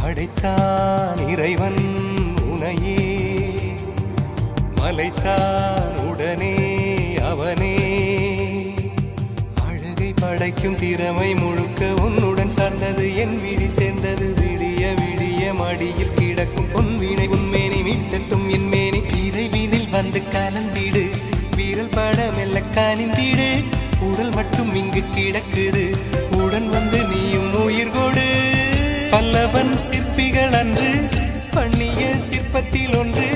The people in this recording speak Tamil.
படைத்தான் இறைவன் உனையே, மலைத்தான் உடனே அவனே. அழகை படைக்கும் திறமை முழுக்க உன்னுடன் சார்ந்தது, என் விழி சேர்ந்தது. விடிய விடிய மடியில் கிடக்கும் பொன்வினை உன்மேனி மீட்டட்டும் என் மேனி. விரைவினில் வந்து கலந்திடு, வீரல் பட மெல்ல காணிந்திடு. உடல் மட்டும் இங்கு கிடக்குது, உடன் வந்து நீயும் உயிர் கொடு. பல்லவன் சிற்பிகள் அன்று பண்ணிய சிற்பத்தில் ஒன்று,